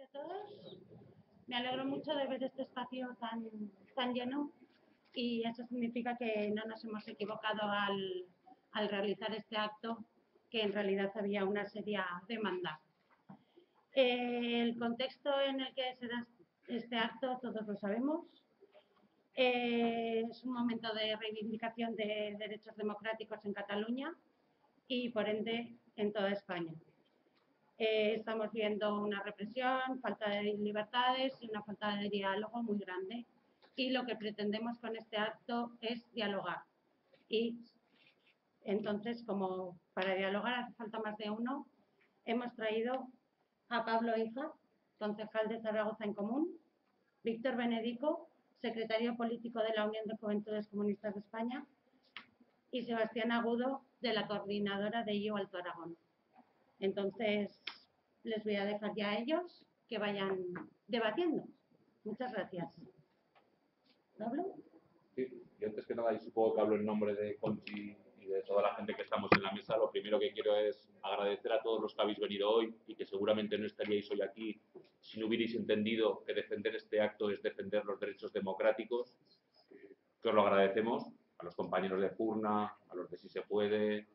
a todos. Me alegro mucho de ver este espacio tan lleno y eso significa que no nos hemos equivocado al realizar este acto, que en realidad había una seria demanda. El contexto en el que se da este acto todos lo sabemos. Es un momento de reivindicación de derechos democráticos en Cataluña y, por ende, en toda España. Estamos viendo una represión, falta de libertades y una falta de diálogo muy grande. Y lo que pretendemos con este acto es dialogar. Y entonces, como para dialogar hace falta más de uno, hemos traído a Pablo Hija, concejal de Zaragoza en Común, Víctor Benedico, secretario político de la Unión de Juventudes Comunistas de España, y Sebastián Agudo, de la coordinadora de IO Alto Aragón. Entonces, les voy a dejar ya a ellos que vayan debatiendo. Muchas gracias. ¿Pablo? Sí, y antes que nada, y supongo que hablo en nombre de Conchi y de toda la gente que estamos en la mesa, lo primero que quiero es agradecer a todos los que habéis venido hoy y que seguramente no estaríais hoy aquí si no hubierais entendido que defender este acto es defender los derechos democráticos, que os lo agradecemos, a los compañeros de Purna, a los de Si Se Puede,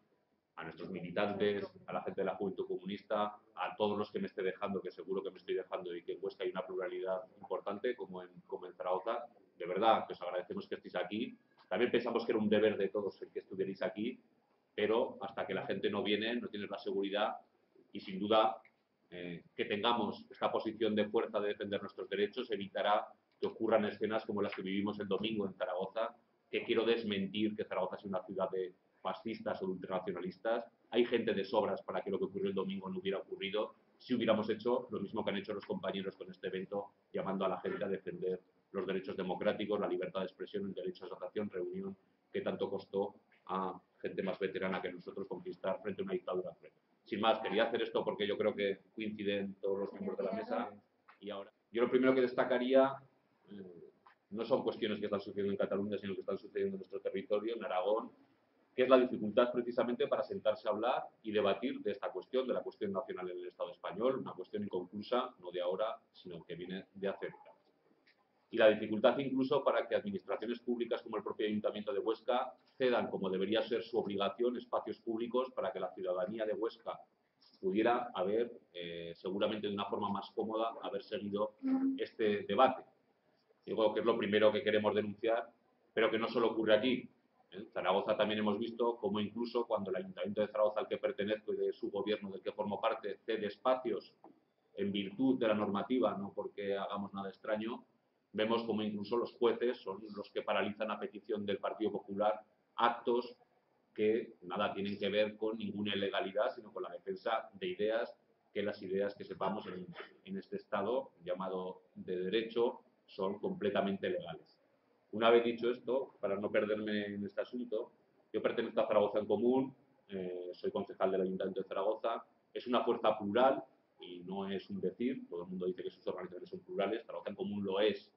a nuestros militantes, a la gente de la Juventud Comunista, a todos los que me esté dejando, que seguro que me estoy dejando y que en Huesca hay una pluralidad importante, como en Zaragoza. De verdad, que os agradecemos que estéis aquí. También pensamos que era un deber de todos el que estuvierais aquí, pero hasta que la gente no viene, no tienes la seguridad y, sin duda, que tengamos esta posición de fuerza de defender nuestros derechos evitará que ocurran escenas como las que vivimos el domingo en Zaragoza, que quiero desmentir que Zaragoza sea una ciudad de fascistas o de ultranacionalistas. Hay gente de sobras para que lo que ocurrió el domingo no hubiera ocurrido si hubiéramos hecho lo mismo que han hecho los compañeros con este evento, llamando a la gente a defender los derechos democráticos, la libertad de expresión, el derecho a asociación, reunión, que tanto costó a gente más veterana que nosotros conquistar frente a una dictadura cruel. Sin más, quería hacer esto porque yo creo que coinciden todos los miembros de la mesa y ahora. Yo lo primero que destacaría no son cuestiones que están sucediendo en Cataluña, sino que están sucediendo en nuestro territorio, en Aragón, que es la dificultad precisamente para sentarse a hablar y debatir de esta cuestión, de la cuestión nacional en el Estado español, una cuestión inconclusa, no de ahora, sino que viene de hace décadas. Y la dificultad incluso para que administraciones públicas como el propio Ayuntamiento de Huesca cedan, como debería ser su obligación, espacios públicos para que la ciudadanía de Huesca pudiera haber, seguramente de una forma más cómoda, haber seguido este debate. Digo que es lo primero que queremos denunciar, pero que no solo ocurre aquí. En Zaragoza también hemos visto cómo incluso cuando el Ayuntamiento de Zaragoza al que pertenezco y de su gobierno del que formo parte cede espacios en virtud de la normativa, no porque hagamos nada extraño, vemos como incluso los jueces son los que paralizan a petición del Partido Popular actos que nada tienen que ver con ninguna ilegalidad, sino con la defensa de ideas, que las ideas que sepamos en este Estado llamado de derecho son completamente legales. Una vez dicho esto, para no perderme en este asunto, yo pertenezco a Zaragoza en Común, soy concejal del Ayuntamiento de Zaragoza, es una fuerza plural y no es un decir, todo el mundo dice que sus organizaciones son plurales, Zaragoza en Común lo es,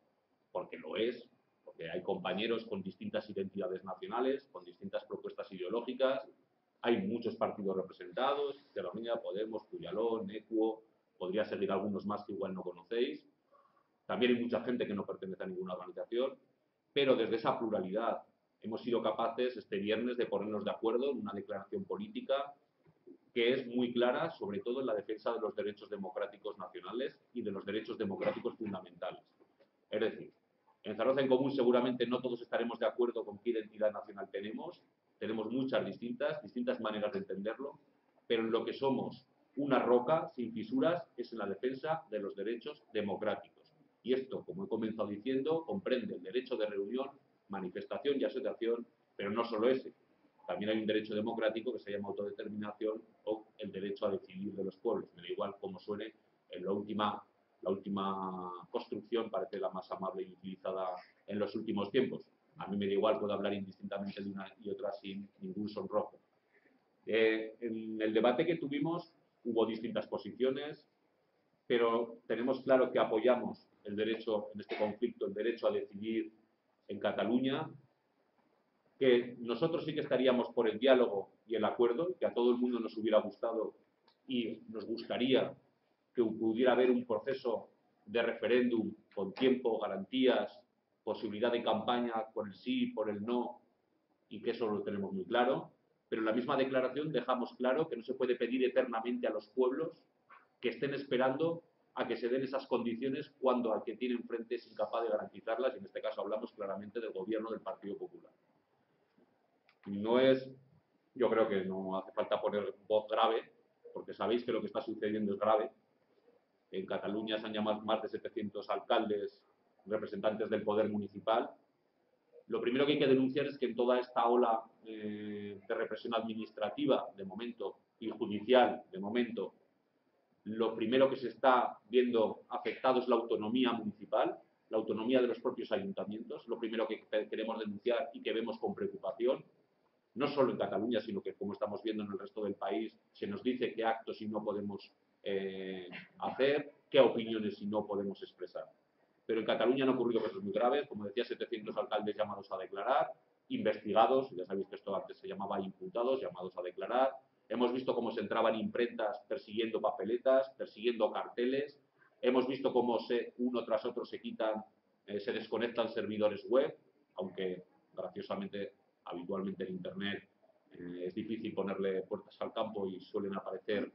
porque hay compañeros con distintas identidades nacionales, con distintas propuestas ideológicas, hay muchos partidos representados, Izquierda Unida, Podemos, Puyalón, Equo, podría seguir algunos más que igual no conocéis. También hay mucha gente que no pertenece a ninguna organización, pero desde esa pluralidad hemos sido capaces este viernes de ponernos de acuerdo en una declaración política que es muy clara, sobre todo en la defensa de los derechos democráticos nacionales y de los derechos democráticos fundamentales. Es decir, en Zaragoza en Común seguramente no todos estaremos de acuerdo con qué identidad nacional tenemos muchas distintas maneras de entenderlo, pero en lo que somos una roca sin fisuras es en la defensa de los derechos democráticos. Y esto, como he comenzado diciendo, comprende el derecho de reunión, manifestación y asociación, pero no solo ese. También hay un derecho democrático que se llama autodeterminación o el derecho a decidir de los pueblos. Me da igual cómo suene en la última construcción, parece la más amable y utilizada en los últimos tiempos. A mí me da igual, puedo hablar indistintamente de una y otra sin ningún sonrojo. En el debate que tuvimos hubo distintas posiciones, pero tenemos claro que apoyamos el derecho, en este conflicto, el derecho a decidir en Cataluña, que nosotros sí que estaríamos por el diálogo y el acuerdo, que a todo el mundo nos hubiera gustado y nos gustaría que pudiera haber un proceso de referéndum con tiempo, garantías, posibilidad de campaña por el sí, por el no, y que eso lo tenemos muy claro. Pero en la misma declaración dejamos claro que no se puede pedir eternamente a los pueblos que estén esperando a que se den esas condiciones cuando al que tiene enfrente es incapaz de garantizarlas, y en este caso hablamos claramente del gobierno del Partido Popular. No es, yo creo que no hace falta poner voz grave, porque sabéis que lo que está sucediendo es grave. En Cataluña se han llamado más de 700 alcaldes, representantes del poder municipal. Lo primero que hay que denunciar es que en toda esta ola de represión administrativa, de momento, y judicial, de momento, lo primero que se está viendo afectado es la autonomía municipal, la autonomía de los propios ayuntamientos, lo primero que queremos denunciar y que vemos con preocupación, no solo en Cataluña, sino que, como estamos viendo en el resto del país, se nos dice qué actos y no podemos hacer, qué opiniones y no podemos expresar. Pero en Cataluña han ocurrido cosas muy graves, como decía, 700 alcaldes llamados a declarar, investigados, ya sabéis que esto antes se llamaba imputados, llamados a declarar. Hemos visto cómo se entraban imprentas persiguiendo papeletas, persiguiendo carteles. Hemos visto cómo uno tras otro se desconectan servidores web, aunque graciosamente, habitualmente en Internet es difícil ponerle puertas al campo y suelen aparecer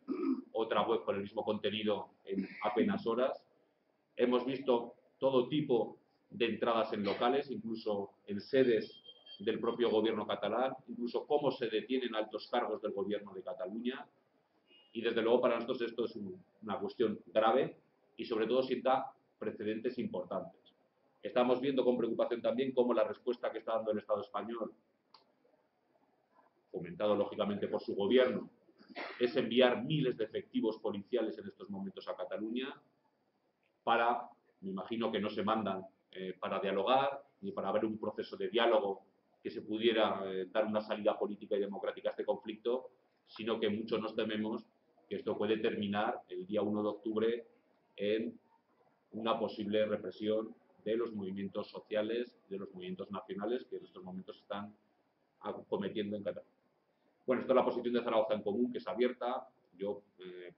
otra web con el mismo contenido en apenas horas. Hemos visto todo tipo de entradas en locales, incluso en sedes del propio gobierno catalán, incluso cómo se detienen altos cargos del gobierno de Cataluña. Y desde luego para nosotros esto es una cuestión grave y sobre todo sienta precedentes importantes. Estamos viendo con preocupación también cómo la respuesta que está dando el Estado español, fomentado lógicamente por su gobierno, es enviar miles de efectivos policiales en estos momentos a Cataluña para, me imagino que no se mandan para dialogar ni para haber un proceso de diálogo que se pudiera dar una salida política y democrática a este conflicto, sino que muchos nos tememos que esto puede terminar el día 1 de octubre en una posible represión de los movimientos sociales, de los movimientos nacionales que en estos momentos están cometiendo en Cataluña. Bueno, esto es la posición de Zaragoza en Común, que es abierta. Yo,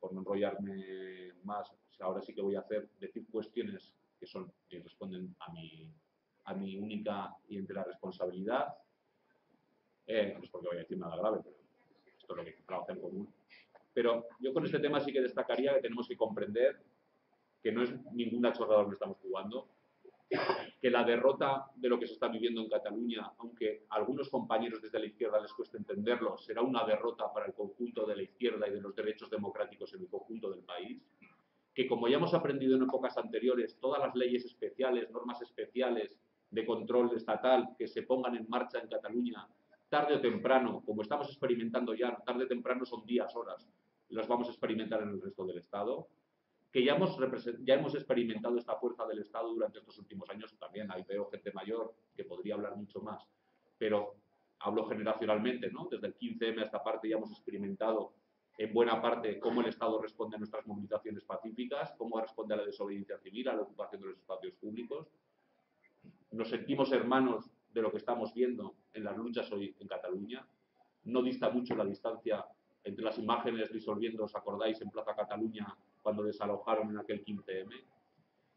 por no enrollarme más, ahora sí que voy a decir cuestiones que responden a mi única y entera responsabilidad. No es porque voy a decir nada grave, pero esto es lo que dice Zaragoza en Común. Pero yo con este tema sí que destacaría que tenemos que comprender que no es ninguna chorrada lo que estamos jugando, que la derrota de lo que se está viviendo en Cataluña, aunque a algunos compañeros desde la izquierda les cueste entenderlo, será una derrota para el conjunto de la izquierda y de los derechos democráticos en el conjunto del país, que como ya hemos aprendido en épocas anteriores, todas las leyes especiales, normas especiales de control estatal que se pongan en marcha en Cataluña, tarde o temprano, como estamos experimentando ya, tarde o temprano son días, horas, las vamos a experimentar en el resto del Estado, que ya hemos experimentado esta fuerza del Estado durante estos últimos años. También ahí veo gente mayor que podría hablar mucho más, pero hablo generacionalmente, ¿no? Desde el 15M a esta parte ya hemos experimentado en buena parte cómo el Estado responde a nuestras movilizaciones pacíficas, cómo responde a la desobediencia civil, a la ocupación de los espacios públicos. Nos sentimos hermanos de lo que estamos viendo en las luchas hoy en Cataluña. No dista mucho la distancia entre las imágenes disolviendo, ¿os acordáis?, en Plaza Cataluña cuando desalojaron en aquel 15M.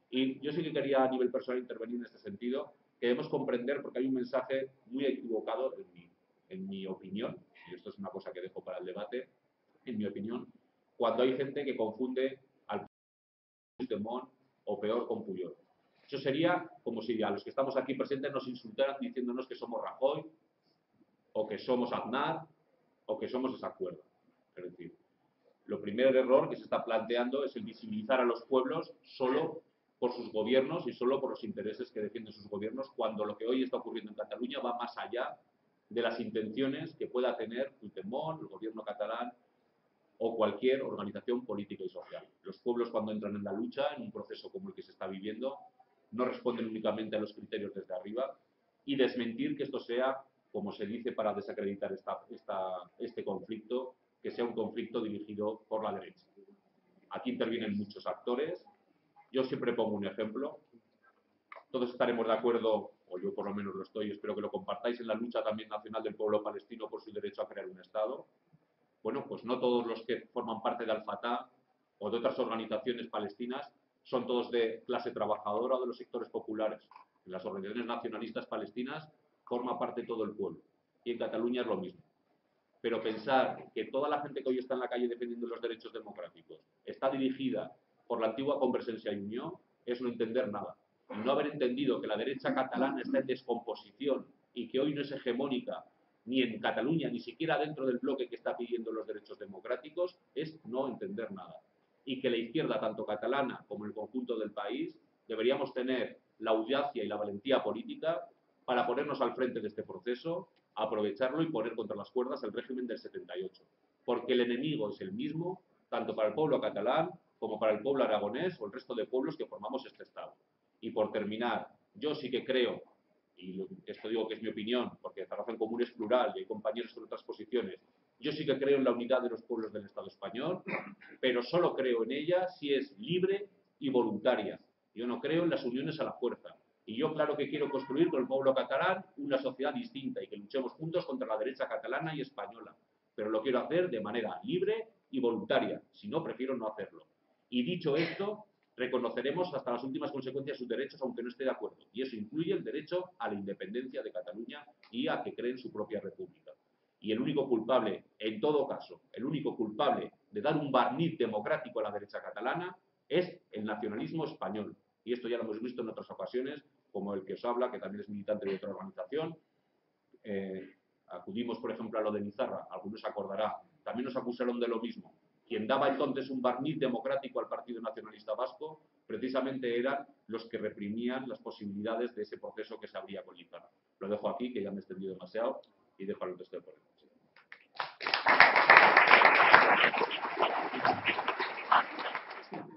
Y yo sí que quería a nivel personal intervenir en este sentido, que debemos comprender, porque hay un mensaje muy equivocado, en mi opinión, y esto es una cosa que dejo para el debate, en mi opinión, cuando hay gente que confunde al Puigdemont o peor con Puyol. Eso sería como si a los que estamos aquí presentes nos insultaran diciéndonos que somos Rajoy, o que somos Aznar, o que somos esa cuerda. Es decir, lo primer error que se está planteando es el visibilizar a los pueblos solo por sus gobiernos y solo por los intereses que defienden sus gobiernos, cuando lo que hoy está ocurriendo en Cataluña va más allá de las intenciones que pueda tener Puigdemont, el gobierno catalán o cualquier organización política y social. Los pueblos, cuando entran en la lucha, en un proceso como el que se está viviendo, no responden únicamente a los criterios desde arriba, y desmentir que esto sea, como se dice para desacreditar este conflicto, que sea un conflicto dirigido por la derecha. Aquí intervienen muchos actores. Yo siempre pongo un ejemplo. Todos estaremos de acuerdo, o yo por lo menos lo estoy, espero que lo compartáis, en la lucha también nacional del pueblo palestino por su derecho a crear un Estado. Bueno, pues no todos los que forman parte de Al-Fatah o de otras organizaciones palestinas son todos de clase trabajadora o de los sectores populares. En las organizaciones nacionalistas palestinas forma parte todo el pueblo. Y en Cataluña es lo mismo. Pero pensar que toda la gente que hoy está en la calle defendiendo los derechos democráticos está dirigida por la antigua Convergencia y Unión es no entender nada. Y no haber entendido que la derecha catalana está en descomposición y que hoy no es hegemónica ni en Cataluña, ni siquiera dentro del bloque que está pidiendo los derechos democráticos, es no entender nada. Y que la izquierda, tanto catalana como el conjunto del país, deberíamos tener la audacia y la valentía política para ponernos al frente de este proceso, aprovecharlo y poner contra las cuerdas el régimen del 78. Porque el enemigo es el mismo, tanto para el pueblo catalán como para el pueblo aragonés o el resto de pueblos que formamos este Estado. Y por terminar, yo sí que creo, y esto digo que es mi opinión, porque Zaragoza en Común es plural y hay compañeros con otras posiciones, yo sí que creo en la unidad de los pueblos del Estado español, pero solo creo en ella si es libre y voluntaria. Yo no creo en las uniones a la fuerza. Y yo claro que quiero construir con el pueblo catalán una sociedad distinta y que luchemos juntos contra la derecha catalana y española. Pero lo quiero hacer de manera libre y voluntaria. Si no, prefiero no hacerlo. Y dicho esto, reconoceremos hasta las últimas consecuencias sus derechos, aunque no esté de acuerdo. Y eso incluye el derecho a la independencia de Cataluña y a que creen su propia república. Y el único culpable, en todo caso, el único culpable de dar un barniz democrático a la derecha catalana es el nacionalismo español. Y esto ya lo hemos visto en otras ocasiones, como el que os habla, que también es militante de otra organización. Acudimos, por ejemplo, a lo de Nizarra, algunos se acordará, también nos acusaron de lo mismo. Quien daba entonces un barniz democrático al Partido Nacionalista Vasco, precisamente eran los que reprimían las posibilidades de ese proceso que se abría con Nizarra. Lo dejo aquí, que ya me he extendido demasiado, y dejo al resto de ponencia.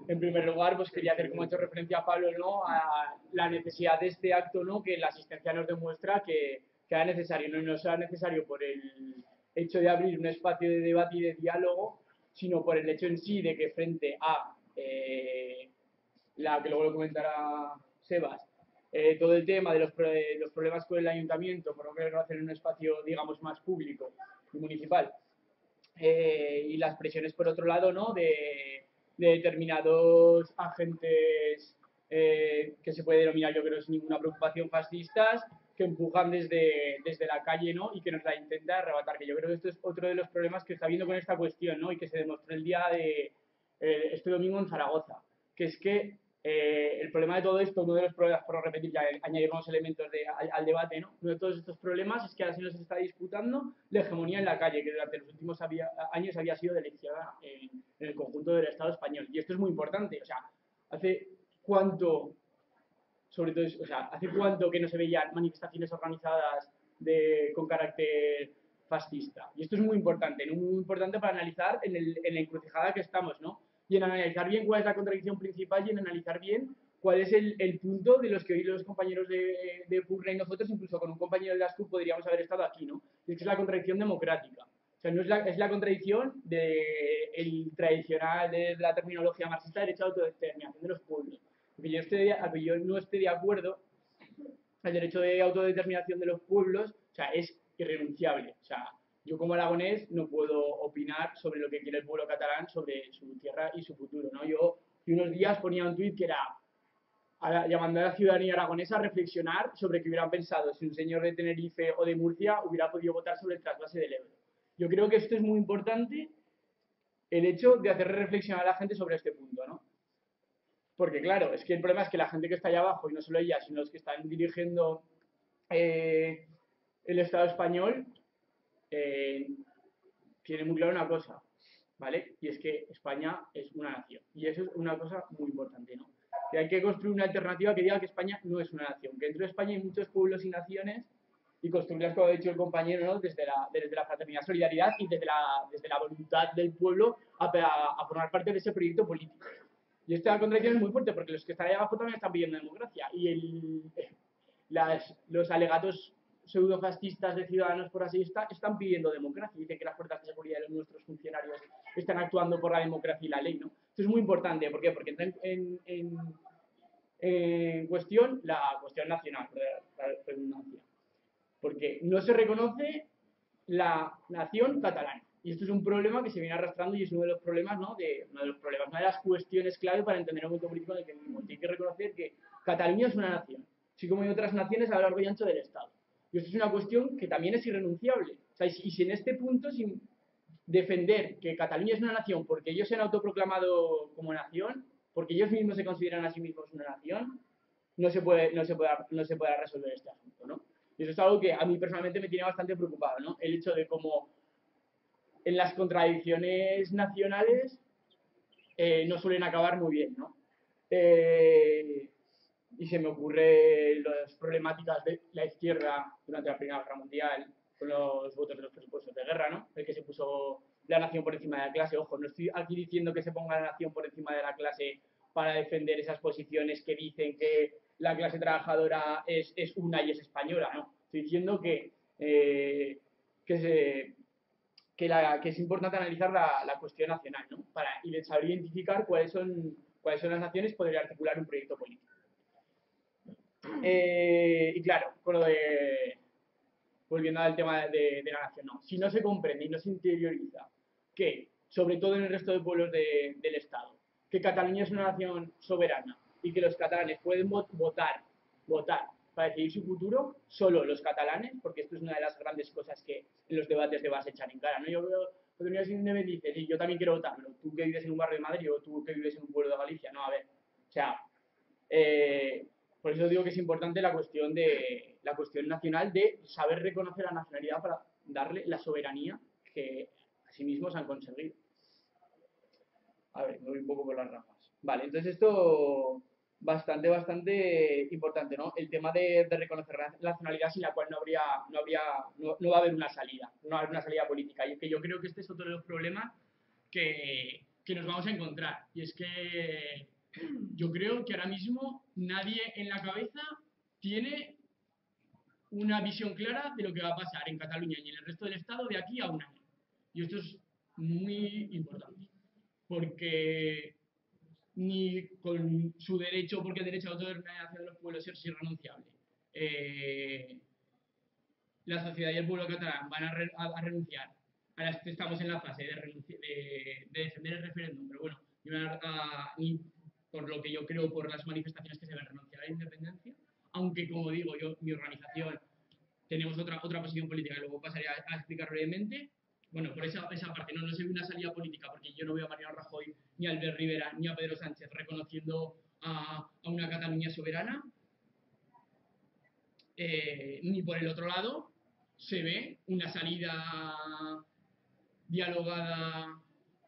En primer lugar, pues quería hacer, como ha hecho referencia a Pablo, ¿no?, a la necesidad de este acto, ¿no?, que la asistencia nos demuestra que era necesario, no será necesario por el hecho de abrir un espacio de debate y de diálogo, sino por el hecho en sí de que frente a la que luego lo comentará Sebas, todo el tema de los problemas con el ayuntamiento, por no quererlo hacer en un espacio, digamos, más público y municipal, y las presiones, por otro lado, ¿no?, de determinados agentes que se puede denominar, yo creo, sin ninguna preocupación, fascistas, que empujan desde la calle, ¿no?, y que nos la intenta arrebatar. Que yo creo que esto es otro de los problemas que está habiendo con esta cuestión, ¿no?, y que se demostró el día de este domingo en Zaragoza, que es que el problema de todo esto, uno de los problemas, por repetir, ya añadir unos elementos al debate, ¿no?, uno de todos estos problemas es que ahora se nos está disputando la hegemonía en la calle, que durante los últimos años había sido delicada en el conjunto del Estado español. Y esto es muy importante. O sea, ¿hace cuánto, sobre todo, o sea, hace cuánto que no se veían manifestaciones organizadas con carácter fascista? Y esto es muy importante, ¿no?, muy importante para analizar en la encrucijada que estamos, ¿no?, y en analizar bien cuál es la contradicción principal y en analizar bien cuál es el punto de los que hoy los compañeros de PURNA y nosotros, incluso con un compañero de la SCUP, podríamos haber estado aquí, ¿no? Y es que es la contradicción democrática. O sea, no es la contradicción del tradicional, de la terminología marxista, derecho a la autodeterminación de los pueblos. Porque yo no esté de acuerdo, el derecho de autodeterminación de los pueblos, o sea, es irrenunciable. O sea, yo como aragonés no puedo opinar sobre lo que quiere el pueblo catalán, sobre su tierra y su futuro, ¿no? Yo hace unos días ponía un tuit que era llamando a la ciudadanía aragonesa a reflexionar sobre qué hubieran pensado si un señor de Tenerife o de Murcia hubiera podido votar sobre el trasvase del Ebro. Yo creo que esto es muy importante, el hecho de hacer reflexionar a la gente sobre este punto, ¿no? Porque claro, es que el problema es que la gente que está allá abajo, y no solo ella, sino los que están dirigiendo el Estado español, tiene muy claro una cosa, ¿vale? Y es que España es una nación. Y eso es una cosa muy importante, ¿no? Que hay que construir una alternativa que diga que España no es una nación, que dentro de España hay muchos pueblos y naciones, y construirlas, como ha dicho el compañero, ¿no?, desde la fraternidad, solidaridad y desde la voluntad del pueblo a formar parte de ese proyecto político. Y esta contradicción es muy fuerte porque los que están ahí abajo también están pidiendo democracia y los alegatos pseudofascistas de Ciudadanos, por así están pidiendo democracia. Dicen que las fuerzas de seguridad de nuestros funcionarios están actuando por la democracia y la ley, ¿no? Esto es muy importante. ¿Por qué? Porque entra en cuestión la cuestión nacional, por la redundancia. Porque no se reconoce la nación catalana. Y esto es un problema que se viene arrastrando y es uno de los problemas, ¿no? Una de las cuestiones clave para entender el momento político en el que vivimos. Hay que reconocer que Cataluña es una nación, así como hay otras naciones a lo largo y ancho del Estado. Y esto es una cuestión que también es irrenunciable. O sea, y si en este punto, sin defender que Cataluña es una nación porque ellos se han autoproclamado como nación, porque ellos mismos se consideran a sí mismos una nación, no se puede resolver este asunto, ¿no? Y eso es algo que a mí personalmente me tiene bastante preocupado, ¿no? El hecho de cómo en las contradicciones nacionales no suelen acabar muy bien, ¿no? Y se me ocurre las problemáticas de la izquierda durante la Primera Guerra Mundial con los votos de los presupuestos de guerra, ¿no? El que se puso la nación por encima de la clase. Ojo, no estoy aquí diciendo que se ponga la nación por encima de la clase para defender esas posiciones que dicen que la clase trabajadora es una y es española, ¿no? Estoy diciendo que es importante analizar la cuestión nacional, ¿no? Para saber identificar cuáles son las naciones y poder articular un proyecto político. Y claro, volviendo al tema de la nación, no. Si no se comprende y no se interioriza que, sobre todo en el resto de pueblos del Estado, que Cataluña es una nación soberana y que los catalanes pueden votar para decidir su futuro, solo los catalanes, porque esto es una de las grandes cosas que en los debates te vas a echar en cara, ¿no? Yo veo oportunidades me dices, y yo también quiero votar, pero tú que vives en un barrio de Madrid o tú que vives en un pueblo de Galicia, no, a ver, o sea, por eso digo que es importante la cuestión nacional de saber reconocer la nacionalidad para darle la soberanía que a sí mismos han conseguido. A ver, me voy un poco por las ramas. Vale, entonces esto bastante importante, ¿no? El tema de reconocer la nacionalidad sin la cual no va a haber una salida, no va a haber una salida política. Y es que yo creo que este es otro de los problemas que nos vamos a encontrar. Y es que yo creo que ahora mismo nadie en la cabeza tiene una visión clara de lo que va a pasar en Cataluña y en el resto del Estado de aquí a un año. Y esto es muy importante, porque ni con su derecho, porque el derecho a la autodeterminación de los pueblos es irrenunciable, la sociedad y el pueblo catalán van a renunciar. Ahora estamos en la fase de defender el referéndum, pero bueno, ni por lo que yo creo, por las manifestaciones que se ven, renunciar a la independencia, aunque, como digo, mi organización, tenemos otra posición política que luego pasaré a explicar brevemente. Bueno, por esa parte no se ve una salida política, porque yo no veo a Mariano Rajoy, ni a Albert Rivera, ni a Pedro Sánchez reconociendo a una Cataluña soberana. Ni por el otro lado se ve una salida dialogada,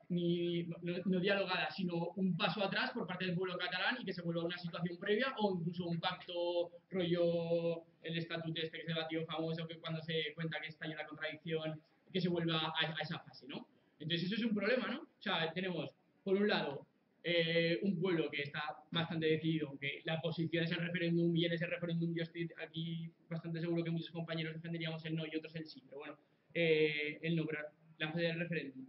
no dialogada, sino un paso atrás por parte del pueblo catalán y que se vuelva a una situación previa, o incluso un pacto rollo el estatut este que se debatió famoso, que cuando se cuenta que está en la contradicción, que se vuelva a esa fase, ¿no? Entonces eso es un problema, ¿no? O sea, tenemos, por un lado, un pueblo que está bastante decidido, que la posición es el referéndum, y en ese referéndum yo estoy aquí bastante seguro que muchos compañeros defenderíamos el no y otros el sí, pero bueno, el no, pero la fase del referéndum.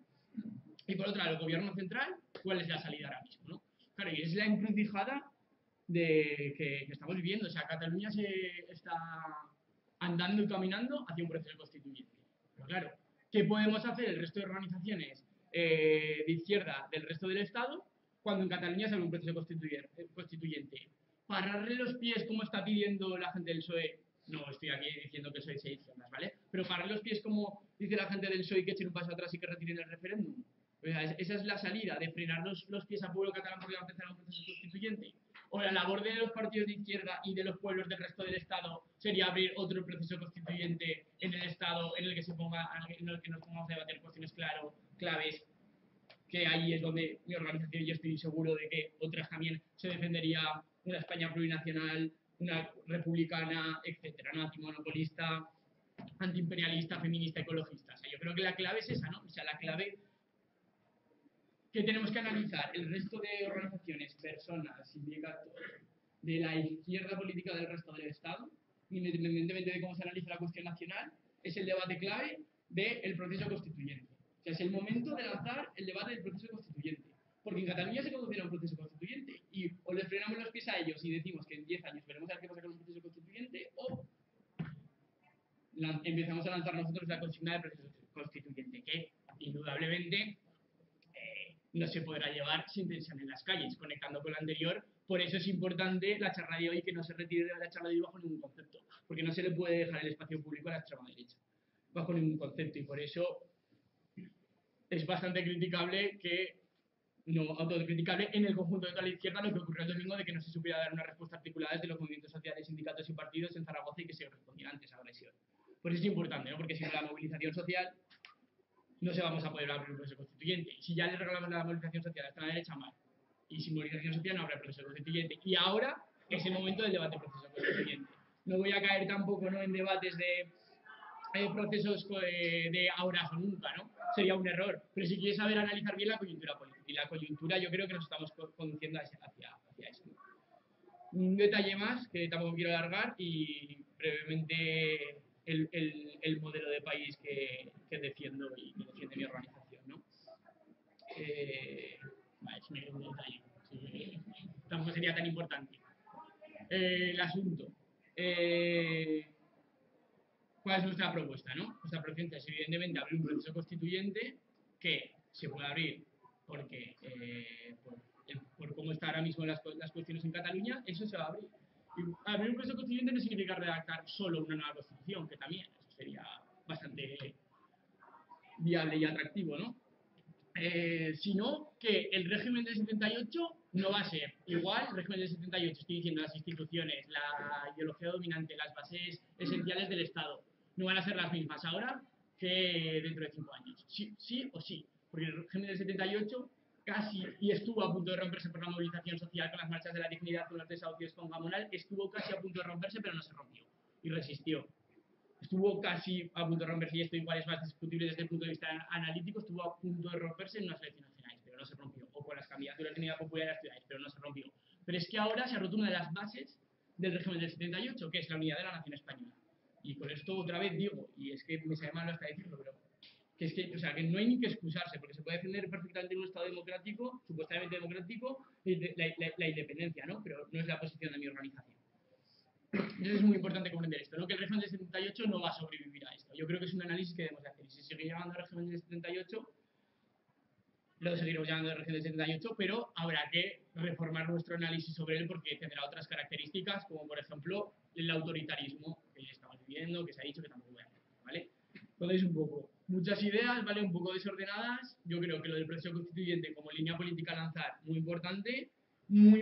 Y por otro lado, el gobierno central, ¿cuál es la salida ahora mismo, no? Claro, y es la encrucijada que estamos viviendo. O sea, Cataluña se está andando y caminando hacia un proceso constituyente. Pero claro, ¿qué podemos hacer el resto de organizaciones de izquierda del resto del Estado cuando en Cataluña se abre un proceso constituyente? ¿Pararle los pies como está pidiendo la gente del PSOE? No estoy aquí diciendo que soy de izquierdas, ¿vale? Pero pararle los pies como dice la gente del PSOE, que echen un paso atrás y que retiren el referéndum. O sea, esa es la salida, de frenar los pies al pueblo catalán porque va a empezar un proceso constituyente. O la labor de los partidos de izquierda y de los pueblos del resto del Estado sería abrir otro proceso constituyente en el Estado en el que nos pongamos a debatir cuestiones claves, que ahí es donde mi organización, yo estoy seguro de que otras también se defendería una España plurinacional, una republicana, etcétera, ¿no? Antimonopolista, antiimperialista, feminista, ecologista. O sea, yo creo que la clave es esa, ¿no? O sea, la clave que tenemos que analizar el resto de organizaciones, personas, sindicatos de la izquierda política del resto del Estado, independientemente de cómo se analiza la cuestión nacional, es el debate clave del proceso constituyente. O sea, es el momento de lanzar el debate del proceso constituyente. Porque en Cataluña se conducirá un proceso constituyente y o les frenamos los pies a ellos y decimos que en 10 años veremos a ver qué pasa con un proceso constituyente, o empezamos a lanzar nosotros la consigna del proceso constituyente, que indudablemente no se podrá llevar sin tensión en las calles. Conectando con lo anterior, por eso es importante la charla de hoy, que no se retire de la charla de hoy bajo ningún concepto, porque no se le puede dejar el espacio público a la extrema derecha, bajo ningún concepto, y por eso es bastante criticable no autocriticable en el conjunto de toda la izquierda lo que ocurrió el domingo, de que no se supiera dar una respuesta articulada desde los movimientos sociales, sindicatos y partidos en Zaragoza y que se respondieran ante esa agresión. Por eso es importante, ¿no? Porque sin la movilización social no se vamos a poder abrir un proceso constituyente. Si ya le regalamos la movilización social hasta la derecha, mal. Y sin movilización social no habrá proceso constituyente. Y ahora es el momento del debate proceso constituyente. No voy a caer tampoco, ¿no?, en debates de procesos de ahora o nunca, ¿no? Sería un error. Pero si quieres saber analizar bien la coyuntura política. Y la coyuntura yo creo que nos estamos conduciendo hacia eso. Un detalle más, que tampoco quiero alargar, y brevemente el modelo de país que defiendo y que defiende mi organización, ¿no? Vale, es un detalle. Sí, tampoco sería tan importante. El asunto. ¿Cuál es nuestra propuesta, no? Nuestra propuesta es, evidentemente, abrir un proceso constituyente que se puede abrir porque, por cómo están ahora mismo las cuestiones en Cataluña, eso se va a abrir. Y abrir un proceso constituyente no significa redactar solo una nueva constitución, que también eso sería bastante viable y atractivo, ¿no? Sino que el régimen del 78 no va a ser igual. El régimen del 78, estoy diciendo, las instituciones, la ideología dominante, las bases esenciales del Estado, no van a ser las mismas ahora que dentro de 5 años. Sí o sí. Porque el régimen del 78 casi, y estuvo a punto de romperse por la movilización social, con las marchas de la dignidad, con los desahucios, con Gamonal, estuvo casi a punto de romperse, pero no se rompió. Y resistió. Estuvo casi a punto de romperse, y esto igual es más discutible desde el punto de vista analítico, estuvo a punto de romperse en unas elecciones nacionales, pero no se rompió, o con las candidaturas de unidad popular en las ciudades, pero no se rompió. Pero es que ahora se ha roto una de las bases del régimen del 78, que es la unidad de la nación española. Y con esto otra vez digo, y es que me sale mal hasta decirlo, pero que es que, o sea, que no hay ni que excusarse, porque se puede defender perfectamente en un Estado democrático, supuestamente democrático, la independencia, ¿no? Pero no es la posición de mi organización. Entonces es muy importante comprender esto, ¿no? Que el régimen del 78 no va a sobrevivir a esto. Yo creo que es un análisis que debemos hacer. Y si sigue llamando al régimen del 78, lo seguiremos llamando al régimen del 78, pero habrá que reformar nuestro análisis sobre él porque tendrá otras características, como por ejemplo el autoritarismo que estamos viviendo, que se ha dicho que tampoco voy a hacer, ¿vale? Entonces, un poco, muchas ideas, ¿vale? Un poco desordenadas. Yo creo que lo del proceso constituyente como línea política a lanzar, muy importante, muy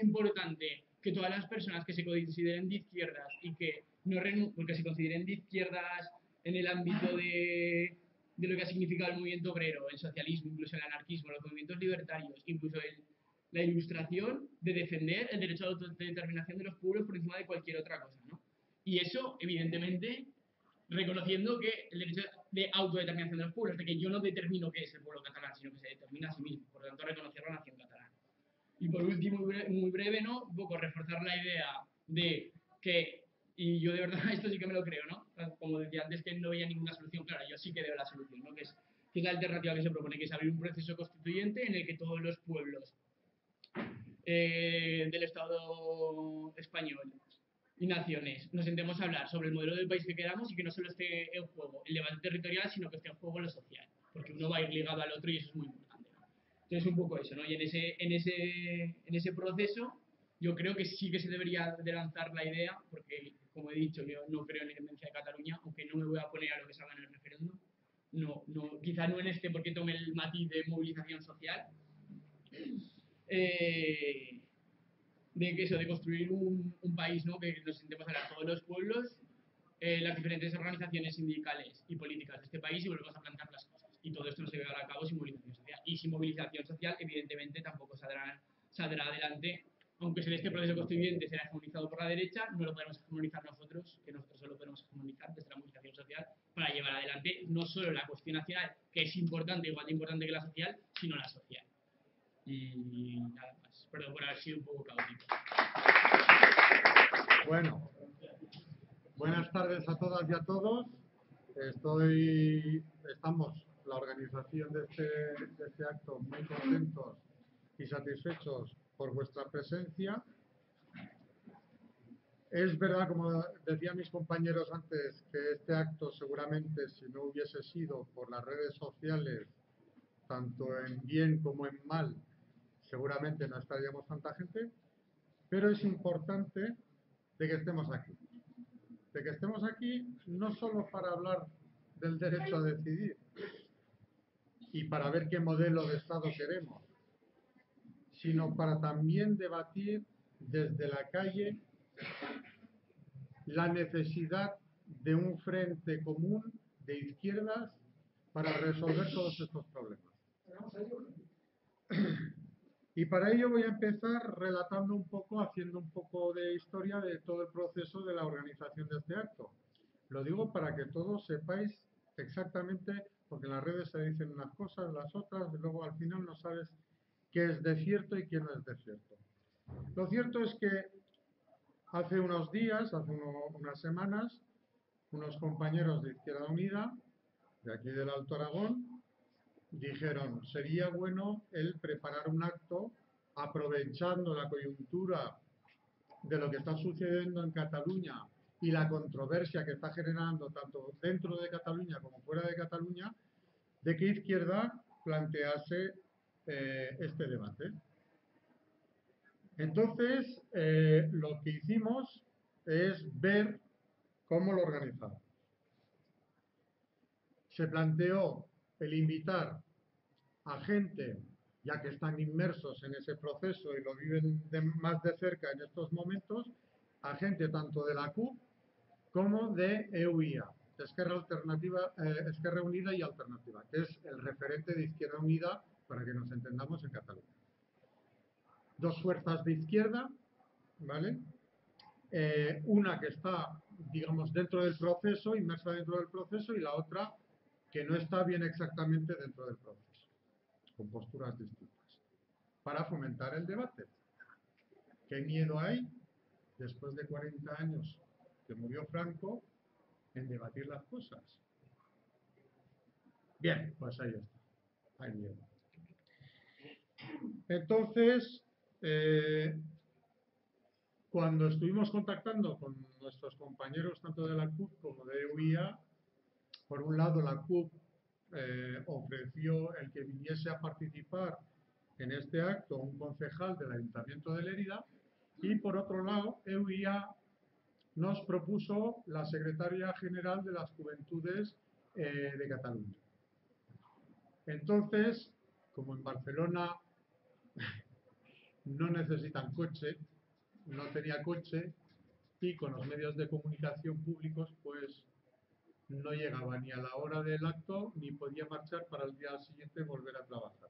importante que todas las personas que se consideren de izquierdas y que no porque se consideren de izquierdas en el ámbito de lo que ha significado el movimiento obrero, el socialismo, incluso el anarquismo, los movimientos libertarios, incluso la ilustración de defender el derecho a la autodeterminación de los pueblos por encima de cualquier otra cosa, ¿no? Y eso, evidentemente, reconociendo que el derecho de autodeterminación de los pueblos, de que yo no determino qué es el pueblo catalán, sino que se determina a sí mismo, por lo tanto reconocer la nación catalana. Y por último, muy breve, ¿no? Un poco reforzar la idea de que, y yo de verdad esto sí que me lo creo, ¿no? Como decía antes que no veía ninguna solución, claro, yo sí que veo la solución, ¿no? Que es la alternativa que se propone, que es abrir un proceso constituyente en el que todos los pueblos del Estado español y naciones nos sentemos a hablar sobre el modelo del país que queramos y que no solo esté en juego el debate territorial, sino que esté en juego lo social, porque uno va a ir ligado al otro y eso es muy importante, ¿no? Entonces, un poco eso, ¿no? Y en ese proceso yo creo que sí que se debería de lanzar la idea, porque, como he dicho, yo no creo en la independencia de Cataluña, aunque no me voy a poner a lo que salga en el referéndum. Quizá no en este, porque tome el matiz de movilización social. De que eso, de construir un país, ¿no? Que nos sentemos a hablar todos los pueblos, las diferentes organizaciones sindicales y políticas de este país y volvemos a plantear las cosas. Y todo esto no se llevará a cabo sin movilización social. Y sin movilización social, evidentemente, tampoco saldrá adelante. Aunque este proceso constituyente será hegemonizado por la derecha, no lo podemos hegemonizar nosotros, que nosotros solo podemos hegemonizar desde la movilización social para llevar adelante no solo la cuestión nacional, que es importante, igual de importante que la social, sino la social. Y nada más. Perdón por haber sido un poco caótico. Bueno, buenas tardes a todas y a todos. Estamos, la organización de este acto, muy contentos y satisfechos por vuestra presencia. Es verdad, como decían mis compañeros antes, que este acto seguramente, si no hubiese sido por las redes sociales, tanto en bien como en mal, seguramente no estaríamos tanta gente, pero es importante de que estemos aquí. De que estemos aquí no solo para hablar del derecho a decidir y para ver qué modelo de Estado queremos, sino para también debatir desde la calle la necesidad de un frente común de izquierdas para resolver todos estos problemas. Y para ello voy a empezar relatando un poco, haciendo un poco de historia de todo el proceso de la organización de este acto. Lo digo para que todos sepáis exactamente, porque en las redes se dicen unas cosas, las otras, y luego al final no sabes qué es de cierto y qué no es de cierto. Lo cierto es que hace unos días, unas semanas, unos compañeros de Izquierda Unida, de aquí del Alto Aragón, dijeron, sería bueno el preparar un acto aprovechando la coyuntura de lo que está sucediendo en Cataluña y la controversia que está generando tanto dentro de Cataluña como fuera de Cataluña, de que Izquierda plantease este debate. Entonces, lo que hicimos es ver cómo lo organizamos. Se planteó el invitar a gente, ya que están inmersos en ese proceso y lo viven más de cerca en estos momentos, a gente tanto de la CUP como de EUIA, de Esquerra Unida y Alternativa, que es el referente de Izquierda Unida, para que nos entendamos, en Cataluña. Dos fuerzas de izquierda, ¿vale? Una que está, digamos, dentro del proceso, inmersa dentro del proceso, y la otra que no está bien exactamente dentro del proceso, con posturas distintas, para fomentar el debate. ¿Qué miedo hay, después de 40 años que murió Franco, en debatir las cosas? Bien, pues ahí está, hay miedo. Entonces, cuando estuvimos contactando con nuestros compañeros tanto de la CUP como de EUIA, por un lado la CUP ofreció el que viniese a participar en este acto un concejal del Ayuntamiento de Lérida, y por otro lado EUIA nos propuso la secretaria general de las Juventudes de Cataluña. Entonces, como en Barcelona no necesitan coche, no tenía coche, y con los medios de comunicación públicos pues no llegaba ni a la hora del acto ni podía marchar para el día siguiente volver a trabajar.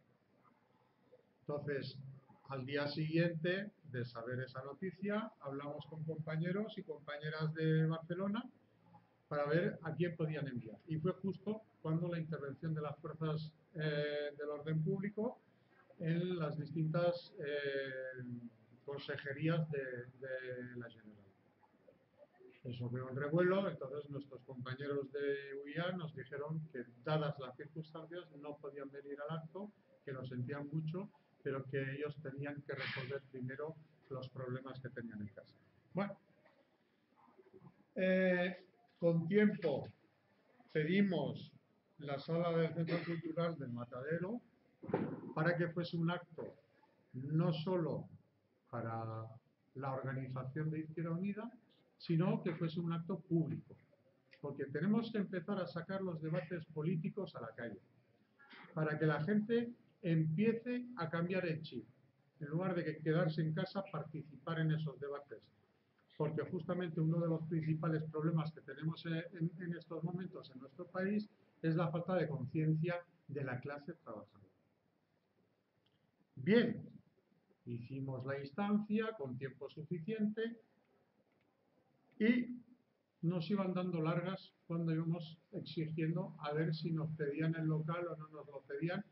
Entonces, al día siguiente de saber esa noticia, hablamos con compañeros y compañeras de Barcelona para ver a quién podían enviar. Y fue justo cuando la intervención de las fuerzas del orden público en las distintas consejerías de la Generalitat. Eso fue un revuelo, entonces nuestros compañeros de UIA nos dijeron que, dadas las circunstancias, no podían venir al acto, que lo sentían mucho, pero que ellos tenían que resolver primero los problemas que tenían en casa. Bueno, con tiempo pedimos la sala del Centro Cultural del Matadero para que fuese un acto no solo para la organización de Izquierda Unida, sino que fuese un acto público, porque tenemos que empezar a sacar los debates políticos a la calle, para que la gente empiece a cambiar el chip, en lugar de que quedarse en casa, participar en esos debates, porque justamente uno de los principales problemas que tenemos en estos momentos en nuestro país es la falta de conciencia de la clase trabajadora. Bien, hicimos la instancia con tiempo suficiente y nos iban dando largas cuando íbamos exigiendo a ver si nos cedían el local o no nos lo cedían,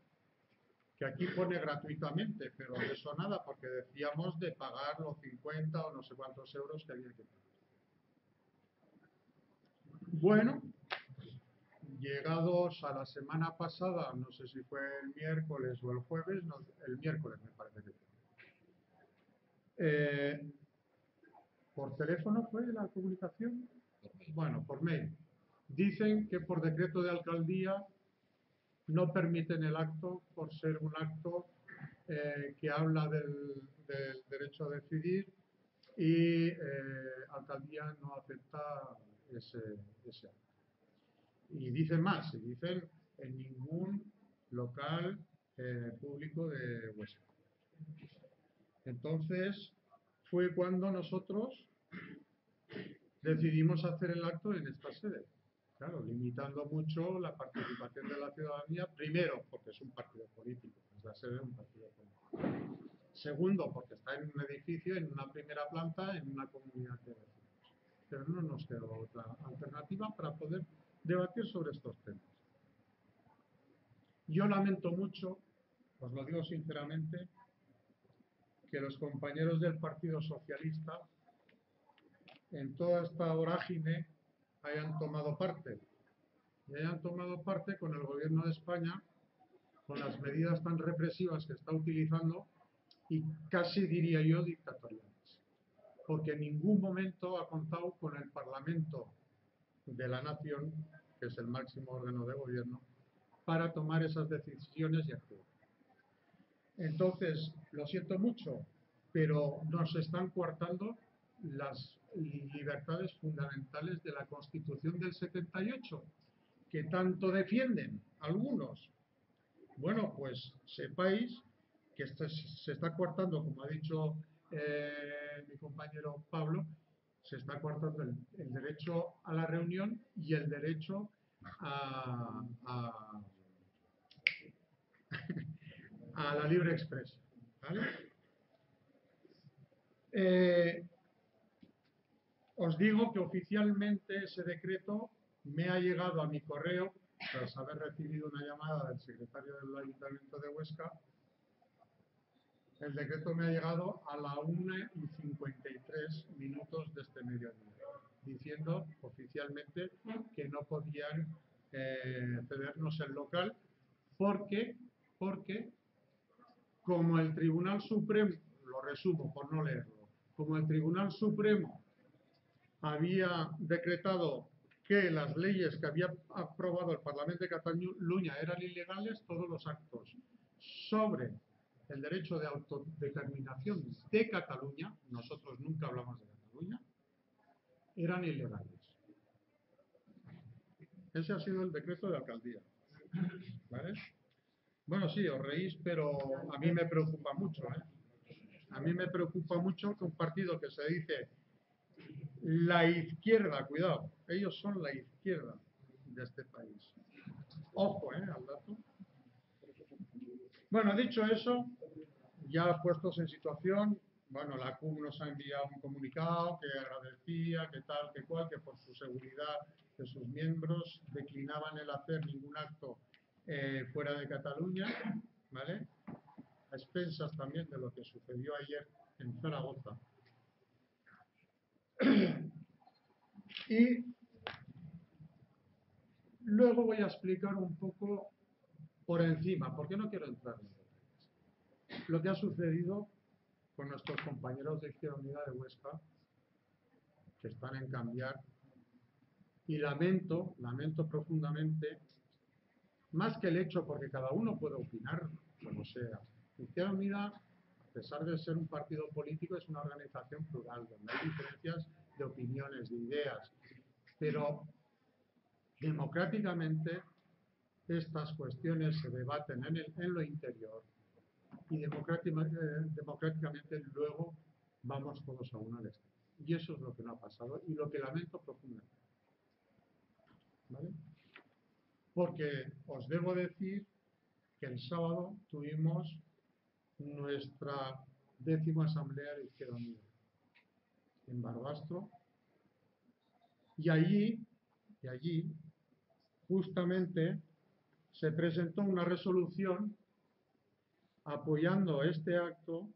que aquí pone gratuitamente, pero de eso nada, porque decíamos de pagar los 50 o no sé cuántos euros que había que pagar. Bueno, llegados a la semana pasada, no sé si fue el miércoles o el jueves, el miércoles me parece que fue, ¿Por teléfono fue la comunicación? Bueno, por mail. Dicen que por decreto de alcaldía no permiten el acto por ser un acto que habla del derecho a decidir y alcaldía no acepta ese acto. Y dicen más, y dicen en ningún local público de Huesca. Entonces fue cuando nosotros decidimos hacer el acto en esta sede. Claro, limitando mucho la participación de la ciudadanía, primero porque es un partido político, es la sede de un partido político. Segundo, porque está en un edificio, en una primera planta, en una comunidad de vecinos. Pero no nos quedó otra alternativa para poder debatir sobre estos temas. Yo lamento mucho, os lo digo sinceramente, que los compañeros del Partido Socialista en toda esta vorágine hayan tomado parte. Y hayan tomado parte con el gobierno de España, con las medidas tan represivas que está utilizando y casi diría yo dictatoriales. Porque en ningún momento ha contado con el Parlamento de la Nación, que es el máximo órgano de gobierno, para tomar esas decisiones y actuar. Entonces, lo siento mucho, pero nos están coartando las libertades fundamentales de la Constitución del 78, que tanto defienden algunos. Bueno, pues sepáis que se está coartando, como ha dicho mi compañero Pablo, se está coartando el derecho a la reunión y el derecho a la libre expresión. ¿Vale? Os digo que oficialmente ese decreto me ha llegado a mi correo tras haber recibido una llamada del secretario del Ayuntamiento de Huesca. El decreto me ha llegado a la 1:53 de este mediodía, diciendo oficialmente que no podían cedernos el local porque como el Tribunal Supremo, lo resumo por no leerlo, como el Tribunal Supremo había decretado que las leyes que había aprobado el Parlamento de Cataluña eran ilegales, todos los actos sobre el derecho de autodeterminación de Cataluña, nosotros nunca hablamos de Cataluña, eran ilegales. Ese ha sido el decreto de alcaldía. ¿Vale? Bueno, sí, os reís, pero a mí me preocupa mucho. A mí me preocupa mucho que un partido que se dice la izquierda, cuidado, ellos son la izquierda de este país. Ojo, al dato. Bueno, dicho eso, ya puestos en situación, bueno, la CUM nos ha enviado un comunicado que agradecía, que tal, que cual, que por su seguridad de sus miembros declinaban el hacer ningún acto fuera de Cataluña, ¿vale? A expensas también de lo que sucedió ayer en Zaragoza. Y luego voy a explicar un poco por encima, porque no quiero entrar en detalles, lo que ha sucedido con nuestros compañeros de Izquierda Unida de Huesca, que están en Cambiar, y lamento profundamente, más que el hecho, porque cada uno puede opinar como sea. Izquierda Unida, a pesar de ser un partido político, es una organización plural, donde hay diferencias de opiniones, de ideas, pero democráticamente estas cuestiones se debaten en lo interior y democráticamente luego vamos todos a una elección. Y eso es lo que no ha pasado y lo que lamento profundamente. ¿Vale? Porque os debo decir que el sábado tuvimos nuestra 10ª asamblea de Izquierda Unida en Barbastro y allí justamente se presentó una resolución apoyando este acto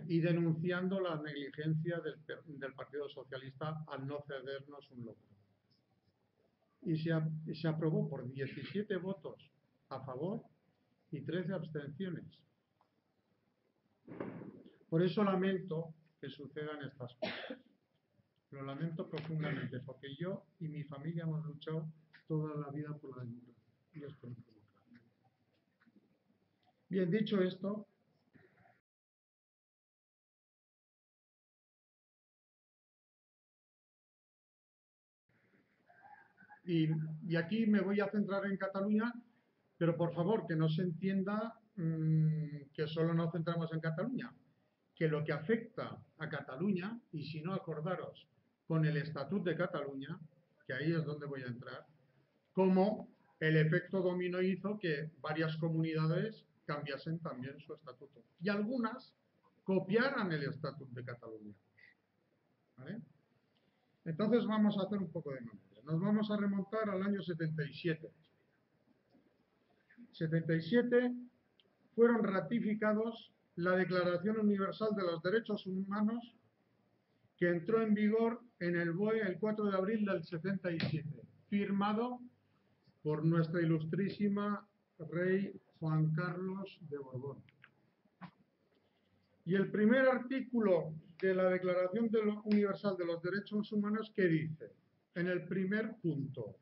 y denunciando la negligencia del Partido Socialista al no cedernos un local. Y se aprobó por 17 votos a favor y 13 abstenciones. Por eso lamento que sucedan estas cosas. Lo lamento profundamente, porque yo y mi familia hemos luchado toda la vida por la democracia. Y esto no es democracia. Bien, dicho esto, y aquí me voy a centrar en Cataluña, pero por favor, que no se entienda que solo nos centramos en Cataluña, que lo que afecta a Cataluña, y si no acordaros con el Estatut de Cataluña, que ahí es donde voy a entrar, como el efecto dominó hizo que varias comunidades cambiasen también su estatuto. Y algunas copiaran el Estatut de Cataluña. ¿Vale? Entonces vamos a hacer un poco de memoria. Nos vamos a remontar al año 77. 77 fueron ratificados la Declaración Universal de los Derechos Humanos, que entró en vigor en el BOE el 4 de abril del 77, firmado por nuestra ilustrísima rey Juan Carlos de Borbón. Y el primer artículo de la Declaración Universal de los Derechos Humanos, ¿qué dice? En el primer punto: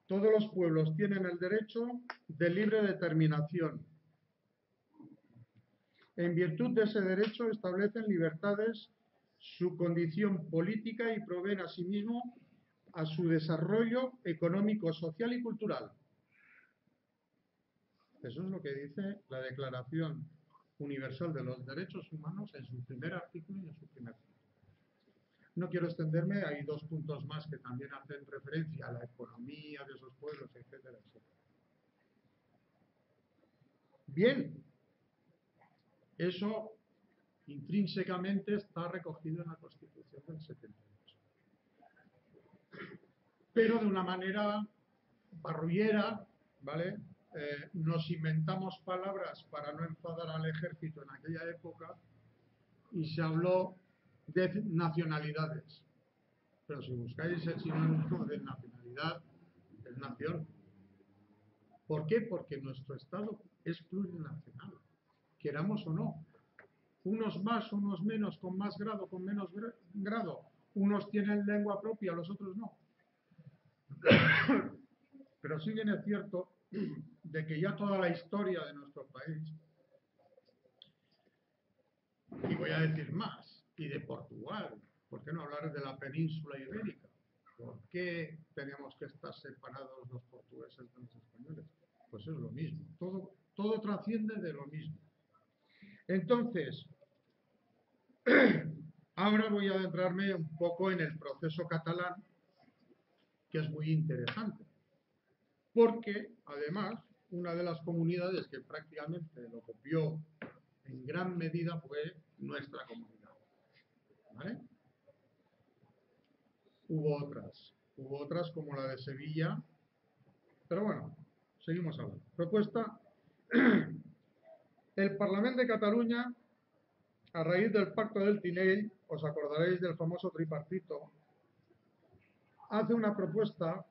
todos los pueblos tienen el derecho de libre determinación. En virtud de ese derecho establecen libertades, su condición política y proveen asimismo a su desarrollo económico, social y cultural. Eso es lo que dice la Declaración Universal de los Derechos Humanos en su primer artículo y en su primer punto. No quiero extenderme, hay dos puntos más que también hacen referencia a la economía de esos pueblos, etcétera, etcétera. Bien, eso intrínsecamente está recogido en la Constitución del 78. Pero de una manera barrullera, ¿vale? Nos inventamos palabras para no enfadar al ejército en aquella época y se habló de nacionalidades. Pero si buscáis el sinónimo de nacionalidad, es nación. ¿Por qué? Porque nuestro Estado es plurinacional, queramos o no. Unos más, unos menos, con más grado, con menos grado. Unos tienen lengua propia, los otros no. Pero sí bien es cierto de que ya toda la historia de nuestro país, y voy a decir más, y de Portugal, ¿por qué no hablar de la península ibérica? ¿Por qué teníamos que estar separados los portugueses de los españoles? Pues es lo mismo, todo trasciende de lo mismo. Entonces, ahora voy a adentrarme un poco en el proceso catalán, que es muy interesante, porque además una de las comunidades que prácticamente lo copió en gran medida fue nuestra comunidad, ¿vale? Hubo otras como la de Sevilla, pero bueno, seguimos hablando. Propuesta: el Parlamento de Cataluña, a raíz del Pacto del Tinell, os acordaréis del famoso tripartito, hace una propuesta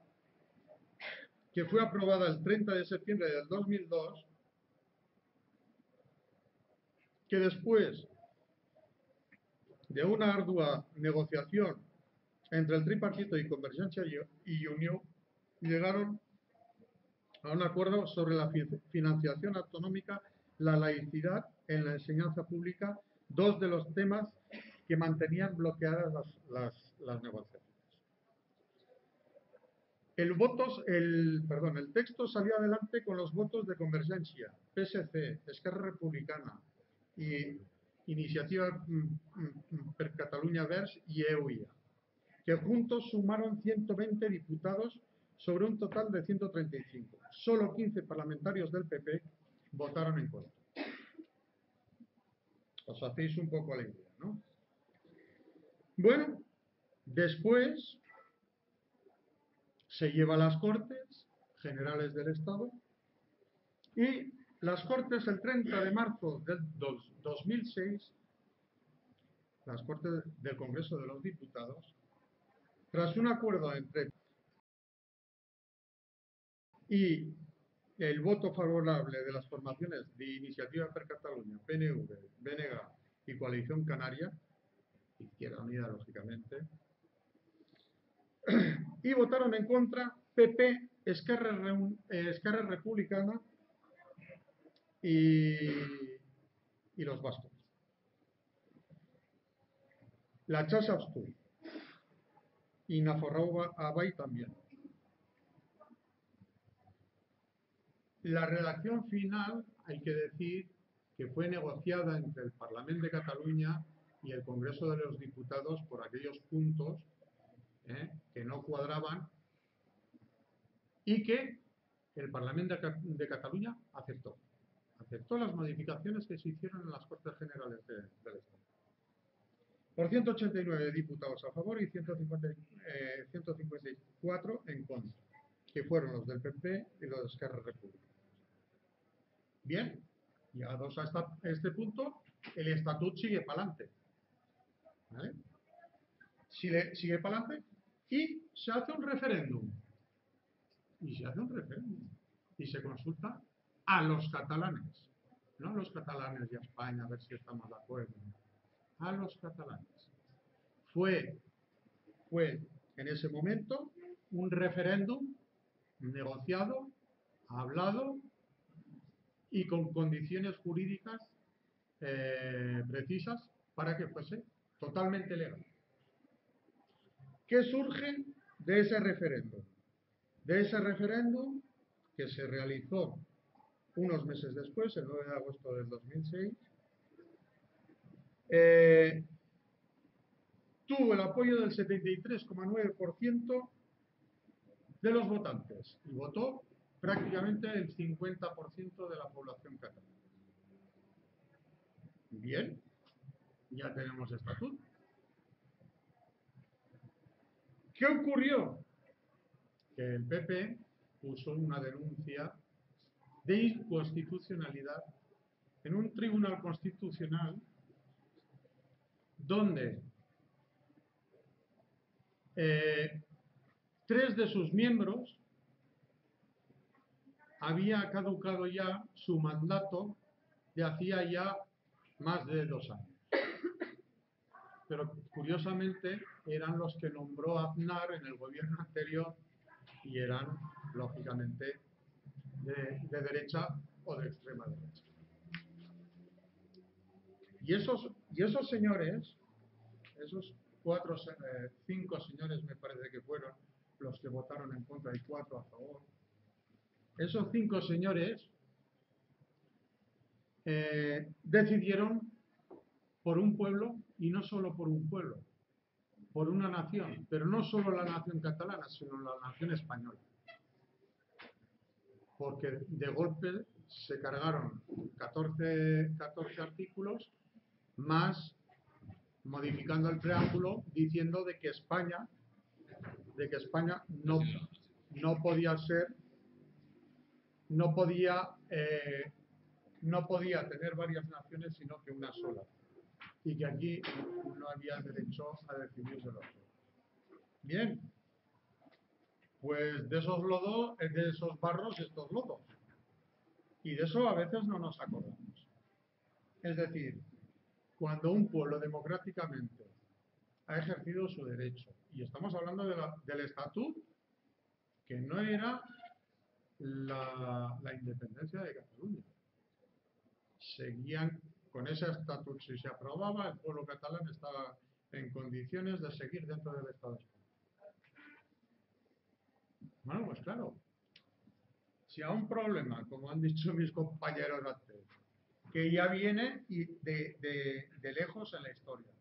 que fue aprobada el 30 de septiembre del 2002, que después de una ardua negociación entre el tripartito y Convergencia y Unió, llegaron a un acuerdo sobre la financiación autonómica, la laicidad en la enseñanza pública, dos de los temas que mantenían bloqueadas las negociaciones. El texto salió adelante con los votos de Convergencia, PSC, Esquerra Republicana y Iniciativa per Catalunya Verds y EUIA, que juntos sumaron 120 diputados sobre un total de 135. Solo 15 parlamentarios del PP votaron en contra. Os hacéis un poco la idea, ¿no? Bueno, después se lleva a las Cortes Generales del Estado y las Cortes, el 30 de marzo del 2006, las Cortes del Congreso de los Diputados, tras un acuerdo entre y el voto favorable de las formaciones de Iniciativa per Catalunya, PNV, BNG y Coalición Canaria, Izquierda Unida, lógicamente, y votaron en contra PP, Esquerra Republicana y los vascos. La Chasa abstuvo y Nafarroa Abay también. La redacción final, hay que decir que fue negociada entre el Parlamento de Cataluña y el Congreso de los Diputados por aquellos puntos que no cuadraban y que el Parlamento de Cataluña aceptó. Aceptó las modificaciones que se hicieron en las Cortes Generales del Estado. Por 189 diputados a favor y 154 en contra, que fueron los del PP y los de Esquerra Republicana. Bien, llegados a este punto, el estatut sigue para adelante. ¿Vale? Sigue para adelante y se hace un referéndum. Y se consulta a los catalanes, no a los catalanes y a España, a ver si estamos de acuerdo. A los catalanes. Fue en ese momento un referéndum negociado, hablado y con condiciones jurídicas precisas para que fuese totalmente legal. ¿Qué surge de ese referéndum? De ese referéndum que se realizó unos meses después, el 9 de agosto del 2006, tuvo el apoyo del 73,9% de los votantes y votó prácticamente el 50% de la población catalana. Bien, ya tenemos estatuto. ¿Qué ocurrió? Que el PP puso una denuncia de inconstitucionalidad en un tribunal constitucional donde 3 de sus miembros había caducado ya su mandato de hacía ya más de 2 años. Pero curiosamente eran los que nombró Aznar en el gobierno anterior y eran, lógicamente, de derecha o de extrema derecha. Y esos señores, esos 5 señores me parece que fueron los que votaron en contra y 4 a favor, esos 5 señores decidieron por un pueblo y no solo por un pueblo, por una nación, pero no solo la nación catalana, sino la nación española. Porque de golpe se cargaron 14 artículos más modificando el preámbulo diciendo de que España no podía tener varias naciones sino que una sola y que aquí no había derecho a decidir de los otros. Bien, pues de esos lodos, de esos barros, estos lodos. Y de eso a veces no nos acordamos. Es decir, cuando un pueblo democráticamente ha ejercido su derecho, y estamos hablando del estatuto, que no era la independencia de Cataluña. Seguían con ese estatuto, si se aprobaba, el pueblo catalán estaba en condiciones de seguir dentro del Estado español. Bueno, pues claro, si a un problema, como han dicho mis compañeros antes, que ya viene de lejos en la historia,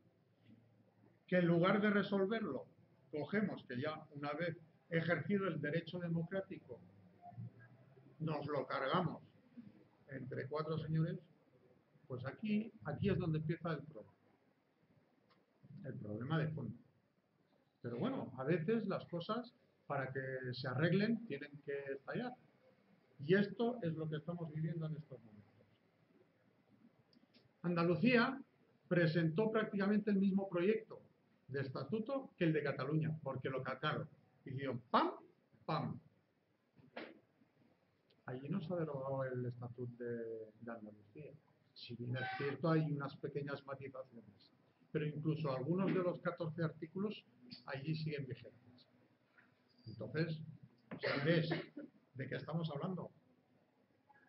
que en lugar de resolverlo, cogemos que ya una vez ejercido el derecho democrático, nos lo cargamos entre 4 señores, pues aquí es donde empieza el problema de fondo. Pero bueno, a veces las cosas, para que se arreglen, tienen que estallar. Y esto es lo que estamos viviendo en estos momentos. Andalucía presentó prácticamente el mismo proyecto de estatuto que el de Cataluña, porque lo cacaron. Hicieron ¡pam! ¡pam! Allí no se ha derogado el estatuto de Andalucía. Si bien es cierto, hay unas pequeñas matizaciones. pero incluso algunos de los 14 artículos allí siguen vigentes. Entonces, ¿sabéis de qué estamos hablando?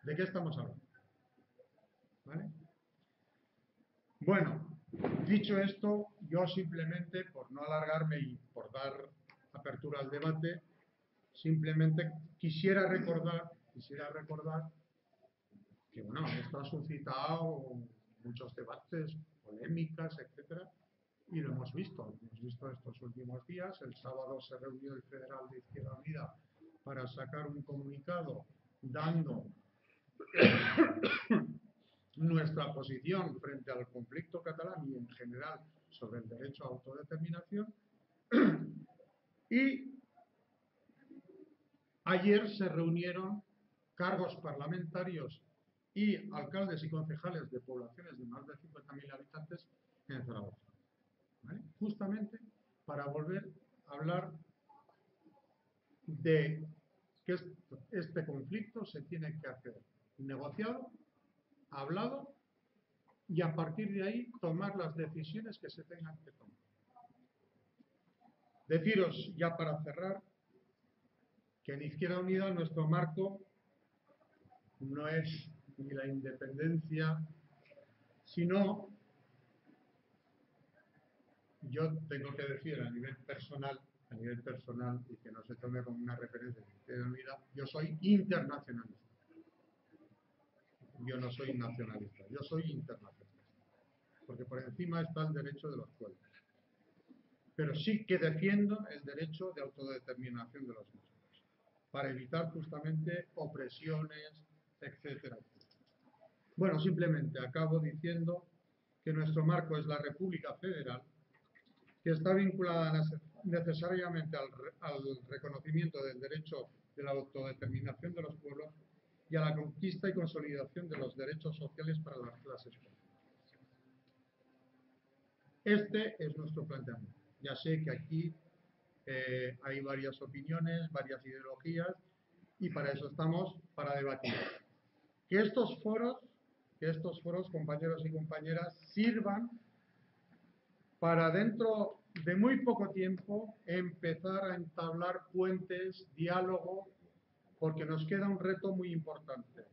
¿De qué estamos hablando? ¿Vale? Bueno, dicho esto, yo simplemente, por no alargarme y por dar apertura al debate, simplemente quisiera recordar que, bueno, esto ha suscitado muchos debates, polémicas, etcétera, y lo hemos visto estos últimos días. El sábado se reunió el Federal de Izquierda Unida para sacar un comunicado dando nuestra posición frente al conflicto catalán y en general sobre el derecho a autodeterminación. Y ayer se reunieron cargos parlamentarios y alcaldes y concejales de poblaciones de más de 50.000 habitantes en Zaragoza, ¿vale? Justamente para volver a hablar de que este conflicto se tiene que hacer negociado, hablado, y a partir de ahí tomar las decisiones que se tengan que tomar. Deciros, ya para cerrar, que en Izquierda Unida nuestro marco no es ni la independencia, sino, yo tengo que decir a nivel personal, y que no se tome como una referencia de Izquierda Unida, yo soy internacionalista. Yo no soy nacionalista, yo soy internacionalista. Porque por encima está el derecho de los pueblos. Pero sí que defiendo el derecho de autodeterminación de los mismos, para evitar justamente opresiones, etcétera, etcétera. Bueno, simplemente acabo diciendo que nuestro marco es la República Federal, que está vinculada necesariamente al reconocimiento del derecho de la autodeterminación de los pueblos y a la conquista y consolidación de los derechos sociales para las clases populares. Este es nuestro planteamiento. Ya sé que aquí hay varias opiniones, varias ideologías, y para eso estamos, para debatir. Que estos foros, compañeros y compañeras, sirvan para dentro de muy poco tiempo empezar a entablar puentes, diálogo, porque nos queda un reto muy importante,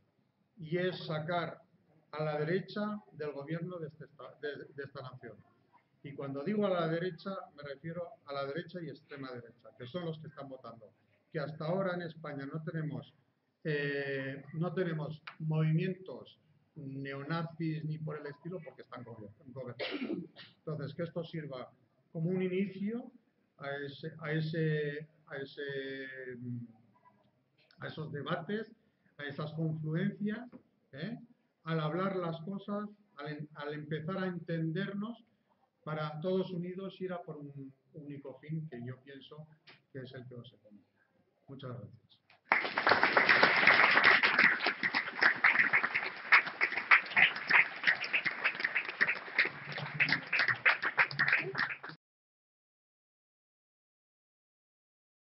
y es sacar a la derecha del gobierno de esta nación. Y cuando digo a la derecha, me refiero a la derecha y extrema derecha, que son los que están votando. Que hasta ahora en España no tenemos movimientos neonazis ni por el estilo, porque están gobernando. Entonces, que esto sirva como un inicio a esos debates, a esas confluencias, al hablar las cosas, al empezar a entendernos, para todos unidos ir a por un único fin que yo pienso que es el que os he comentado. Muchas gracias.